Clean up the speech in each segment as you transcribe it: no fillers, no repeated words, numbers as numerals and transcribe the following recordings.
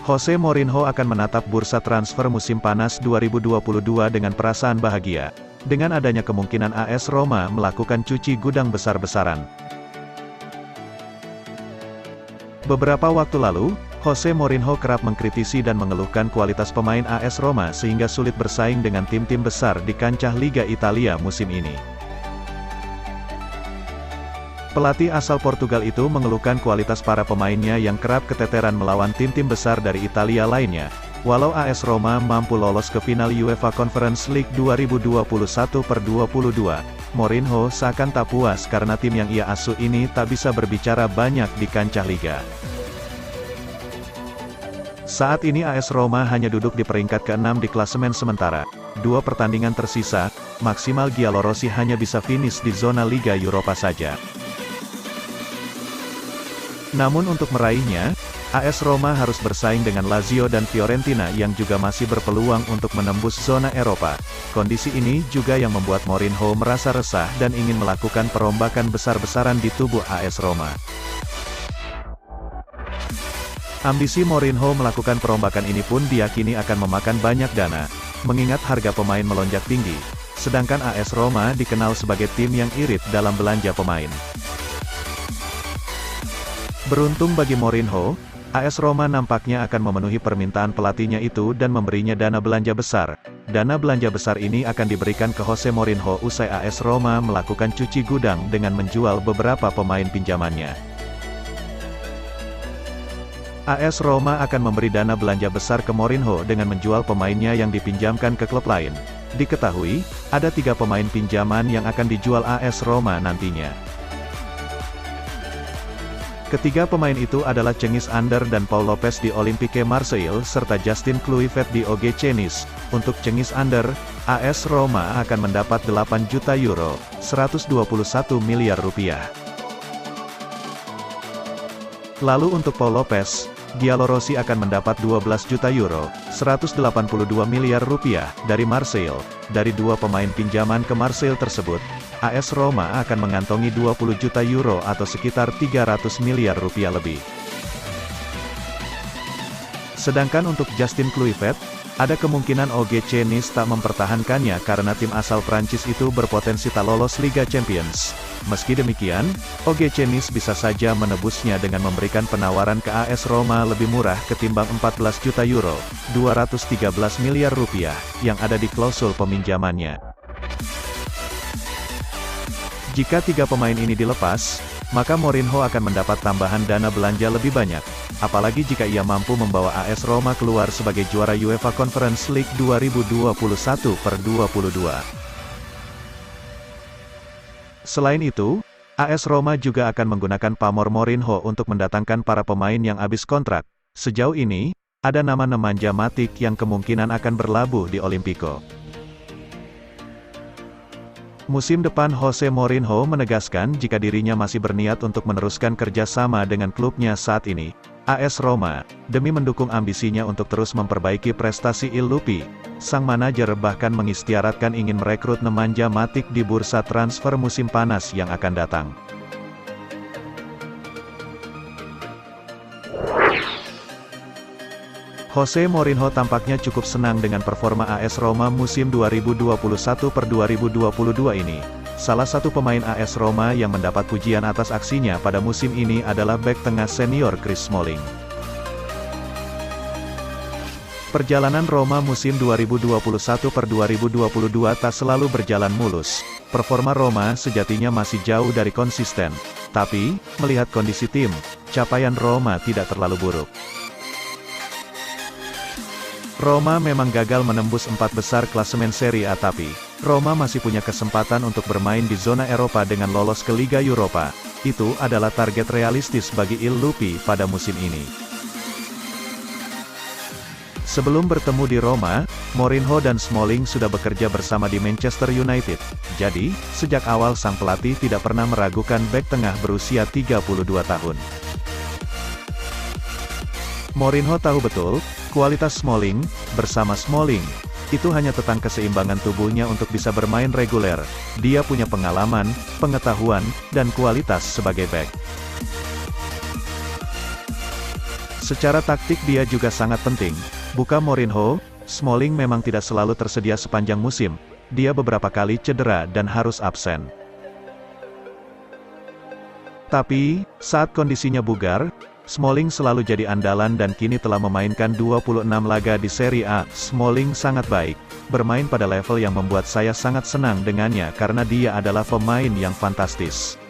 Jose Mourinho akan menatap bursa transfer musim panas 2022 dengan perasaan bahagia, dengan adanya kemungkinan AS Roma melakukan cuci gudang besar-besaran. Beberapa waktu lalu, Jose Mourinho kerap mengkritisi dan mengeluhkan kualitas pemain AS Roma sehingga sulit bersaing dengan tim-tim besar di kancah Liga Italia musim ini. Pelatih asal Portugal itu mengeluhkan kualitas para pemainnya yang kerap keteteran melawan tim-tim besar dari Italia lainnya. Walau AS Roma mampu lolos ke final UEFA Conference League 2021/22, Mourinho seakan tak puas karena tim yang ia asuh ini tak bisa berbicara banyak di kancah liga. Saat ini AS Roma hanya duduk di peringkat ke-6 di klasemen sementara. 2 pertandingan tersisa, maksimal Giallorossi hanya bisa finish di zona Liga Eropa saja. Namun untuk meraihnya, AS Roma harus bersaing dengan Lazio dan Fiorentina yang juga masih berpeluang untuk menembus zona Eropa. Kondisi ini juga yang membuat Mourinho merasa resah dan ingin melakukan perombakan besar-besaran di tubuh AS Roma. Ambisi Mourinho melakukan perombakan ini pun diyakini akan memakan banyak dana, mengingat harga pemain melonjak tinggi, sedangkan AS Roma dikenal sebagai tim yang irit dalam belanja pemain. Beruntung bagi Mourinho, AS Roma nampaknya akan memenuhi permintaan pelatihnya itu dan memberinya dana belanja besar. Dana belanja besar ini akan diberikan ke Jose Mourinho usai AS Roma melakukan cuci gudang dengan menjual beberapa pemain pinjamannya. AS Roma akan memberi dana belanja besar ke Mourinho dengan menjual pemainnya yang dipinjamkan ke klub lain. Diketahui, ada 3 pemain pinjaman yang akan dijual AS Roma nantinya. Ketiga pemain itu adalah Cengiz Under dan Paul Lopez di Olympique Marseille serta Justin Kluivert di OGC Nice. Untuk Cengiz Under, AS Roma akan mendapat 8 juta euro, 121 miliar rupiah. Lalu untuk Paul Lopez, Giallorossi akan mendapat 12 juta euro, 182 miliar rupiah, dari Marseille. Dari 2 pemain pinjaman ke Marseille tersebut, AS Roma akan mengantongi 20 juta euro atau sekitar 300 miliar rupiah lebih. Sedangkan untuk Justin Kluivert, ada kemungkinan OGC Nice tak mempertahankannya karena tim asal Prancis itu berpotensi tak lolos Liga Champions. Meski demikian, OGC Nice bisa saja menebusnya dengan memberikan penawaran ke AS Roma lebih murah ketimbang 14 juta euro, 213 miliar rupiah, yang ada di klausul peminjamannya. Jika 3 pemain ini dilepas, maka Mourinho akan mendapat tambahan dana belanja lebih banyak, apalagi jika ia mampu membawa AS Roma keluar sebagai juara UEFA Conference League 2021/22. Selain itu, AS Roma juga akan menggunakan pamor Mourinho untuk mendatangkan para pemain yang habis kontrak. Sejauh ini, ada nama Nemanja Matic yang kemungkinan akan berlabuh di Olimpico. Musim depan Jose Mourinho menegaskan jika dirinya masih berniat untuk meneruskan kerjasama dengan klubnya saat ini, AS Roma, demi mendukung ambisinya untuk terus memperbaiki prestasi Il Lupi. Sang manajer bahkan mengistiaratkan ingin merekrut Nemanja Matic di bursa transfer musim panas yang akan datang. Jose Mourinho tampaknya cukup senang dengan performa AS Roma musim 2021/2022 ini. Salah satu pemain AS Roma yang mendapat pujian atas aksinya pada musim ini adalah bek tengah senior Chris Smalling. Perjalanan Roma musim 2021/2022 tak selalu berjalan mulus. Performa Roma sejatinya masih jauh dari konsisten. Tapi, melihat kondisi tim, capaian Roma tidak terlalu buruk. Roma memang gagal menembus 4 besar klasemen Serie A tapi, Roma masih punya kesempatan untuk bermain di zona Eropa dengan lolos ke Liga Eropa. Itu adalah target realistis bagi Il Lupi pada musim ini. Sebelum bertemu di Roma, Mourinho dan Smalling sudah bekerja bersama di Manchester United. Jadi, sejak awal sang pelatih tidak pernah meragukan bek tengah berusia 32 tahun. Mourinho tahu betul kualitas Smalling. Bersama Smalling, Itu hanya tentang keseimbangan tubuhnya untuk bisa bermain reguler. Dia punya pengalaman, pengetahuan, dan kualitas sebagai bek. Secara taktik dia juga sangat penting. Buka Mourinho, Smalling memang tidak selalu tersedia sepanjang musim. Dia beberapa kali cedera dan harus absen. Tapi, saat kondisinya bugar, Smalling selalu jadi andalan dan kini telah memainkan 26 laga di Serie A. Smalling sangat baik, bermain pada level yang membuat saya sangat senang dengannya karena dia adalah pemain yang fantastis.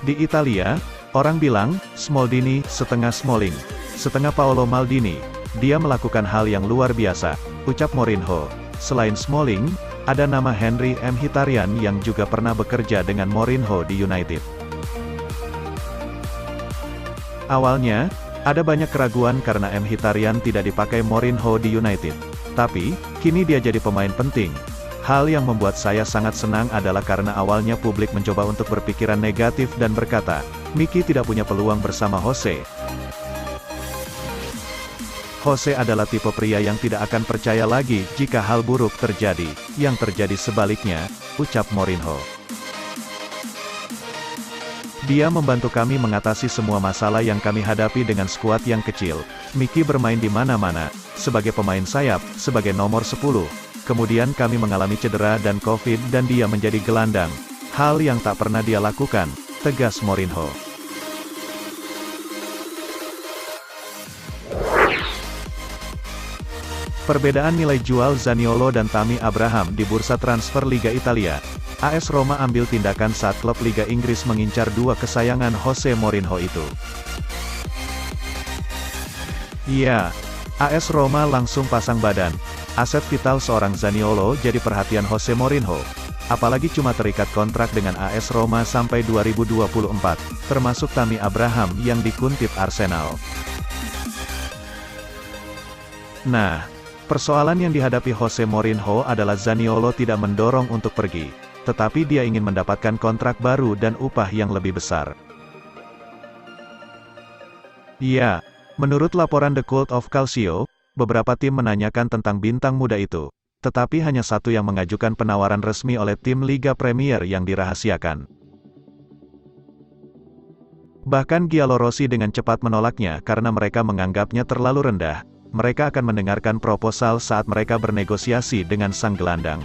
Di Italia, orang bilang, Smaldini, setengah Smalling, setengah Paolo Maldini. Dia melakukan hal yang luar biasa, ucap Mourinho. Selain Smalling, ada nama Henry Mkhitaryan yang juga pernah bekerja dengan Mourinho di United. Awalnya, ada banyak keraguan karena Mkhitaryan tidak dipakai Mourinho di United. Tapi, kini dia jadi pemain penting. Hal yang membuat saya sangat senang adalah karena awalnya publik mencoba untuk berpikiran negatif dan berkata, Miki tidak punya peluang bersama Jose. Jose adalah tipe pria yang tidak akan percaya lagi jika hal buruk terjadi. Yang terjadi sebaliknya, ucap Mourinho. Dia membantu kami mengatasi semua masalah yang kami hadapi dengan skuad yang kecil. Miki bermain di mana-mana, sebagai pemain sayap, sebagai nomor 10. Kemudian kami mengalami cedera dan Covid dan dia menjadi gelandang. Hal yang tak pernah dia lakukan, tegas Mourinho. Perbedaan nilai jual Zaniolo dan Tammy Abraham di bursa transfer Liga Italia. AS Roma ambil tindakan saat klub Liga Inggris mengincar dua kesayangan Jose Mourinho itu. Iya, AS Roma langsung pasang badan. Aset vital seorang Zaniolo jadi perhatian Jose Mourinho. Apalagi cuma terikat kontrak dengan AS Roma sampai 2024, termasuk Tammy Abraham yang dikuntip Arsenal. Nah, persoalan yang dihadapi Jose Mourinho adalah Zaniolo tidak mendorong untuk pergi, tetapi dia ingin mendapatkan kontrak baru dan upah yang lebih besar. Ya, menurut laporan The Cult of Calcio, beberapa tim menanyakan tentang bintang muda itu, tetapi hanya satu yang mengajukan penawaran resmi oleh tim Liga Premier yang dirahasiakan. Bahkan Giallorossi dengan cepat menolaknya karena mereka menganggapnya terlalu rendah. Mereka akan mendengarkan proposal saat mereka bernegosiasi dengan sang gelandang.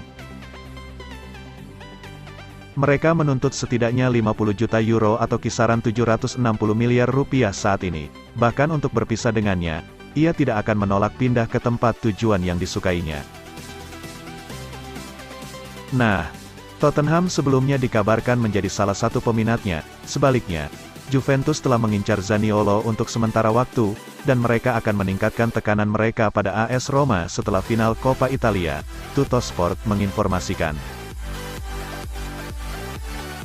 Mereka menuntut setidaknya 50 juta euro atau kisaran 760 miliar rupiah saat ini. Bahkan untuk berpisah dengannya, ia tidak akan menolak pindah ke tempat tujuan yang disukainya. Nah, Tottenham sebelumnya dikabarkan menjadi salah satu peminatnya. Sebaliknya, Juventus telah mengincar Zaniolo untuk sementara waktu, dan mereka akan meningkatkan tekanan mereka pada AS Roma setelah final Coppa Italia, Tuttosport menginformasikan.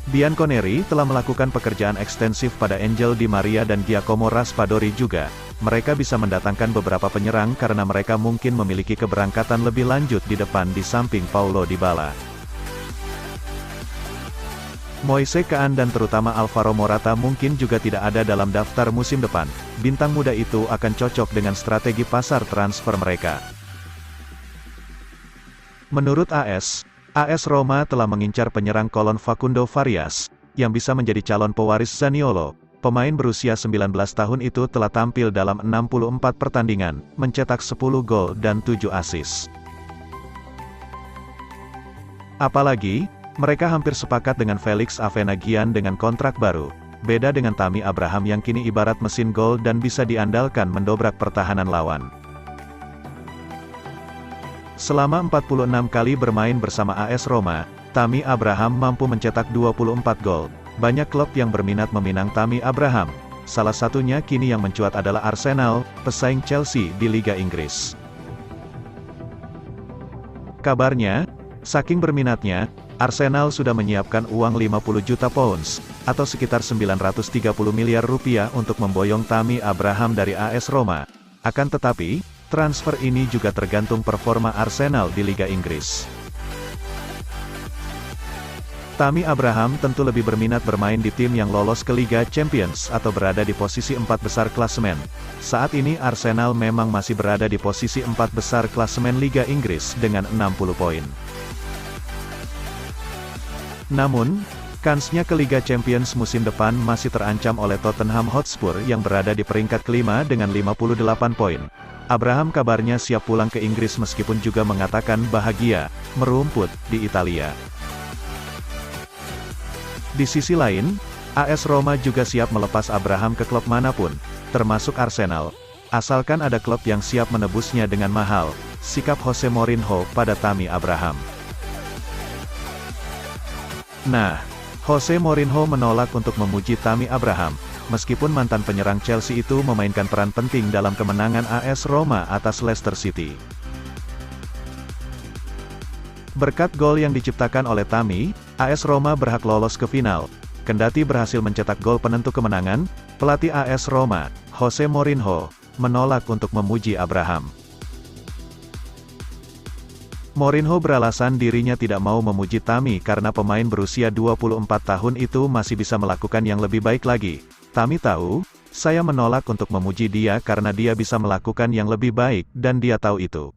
Bianconeri telah melakukan pekerjaan ekstensif pada Angel Di Maria dan Giacomo Raspadori juga. Mereka bisa mendatangkan beberapa penyerang karena mereka mungkin memiliki keberangkatan lebih lanjut di depan di samping Paulo Dybala. Moise Kean dan terutama Alvaro Morata mungkin juga tidak ada dalam daftar musim depan. Bintang muda itu akan cocok dengan strategi pasar transfer mereka. Menurut AS Roma telah mengincar penyerang Kolon Facundo Farias, yang bisa menjadi calon pewaris Zaniolo. Pemain berusia 19 tahun itu telah tampil dalam 64 pertandingan, mencetak 10 gol dan 7 assist. Apalagi, mereka hampir sepakat dengan Felix Avenagian dengan kontrak baru. Beda dengan Tammy Abraham yang kini ibarat mesin gol dan bisa diandalkan mendobrak pertahanan lawan. Selama 46 kali bermain bersama AS Roma, Tammy Abraham mampu mencetak 24 gol. Banyak klub yang berminat meminang Tammy Abraham. Salah satunya kini yang mencuat adalah Arsenal, pesaing Chelsea di Liga Inggris. Kabarnya, saking berminatnya, Arsenal sudah menyiapkan uang 50 juta pounds, atau sekitar 930 miliar rupiah untuk memboyong Tammy Abraham dari AS Roma. Akan tetapi, transfer ini juga tergantung performa Arsenal di Liga Inggris. Tammy Abraham tentu lebih berminat bermain di tim yang lolos ke Liga Champions atau berada di posisi 4 besar klasemen. Saat ini Arsenal memang masih berada di posisi 4 besar klasemen Liga Inggris dengan 60 poin. Namun, kansnya ke Liga Champions musim depan masih terancam oleh Tottenham Hotspur yang berada di peringkat kelima dengan 58 poin. Abraham kabarnya siap pulang ke Inggris meskipun juga mengatakan bahagia merumput di Italia. Di sisi lain, AS Roma juga siap melepas Abraham ke klub manapun, termasuk Arsenal, asalkan ada klub yang siap menebusnya dengan mahal, sikap Jose Mourinho pada Tammy Abraham. Nah, Jose Mourinho menolak untuk memuji Tammy Abraham, meskipun mantan penyerang Chelsea itu memainkan peran penting dalam kemenangan AS Roma atas Leicester City. Berkat gol yang diciptakan oleh Tammy, AS Roma berhak lolos ke final. Kendati berhasil mencetak gol penentu kemenangan, pelatih AS Roma, Jose Mourinho, menolak untuk memuji Abraham. Mourinho beralasan dirinya tidak mau memuji Tammy karena pemain berusia 24 tahun itu masih bisa melakukan yang lebih baik lagi. Tammy tahu, saya menolak untuk memuji dia karena dia bisa melakukan yang lebih baik dan dia tahu itu.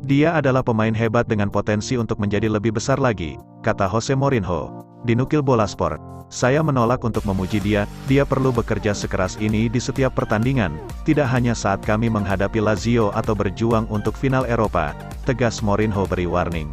Dia adalah pemain hebat dengan potensi untuk menjadi lebih besar lagi, kata Jose Mourinho. Dinukil Bola Sport, saya menolak untuk memuji dia perlu bekerja sekeras ini di setiap pertandingan, tidak hanya saat kami menghadapi Lazio atau berjuang untuk final Eropa, tegas Mourinho beri warning.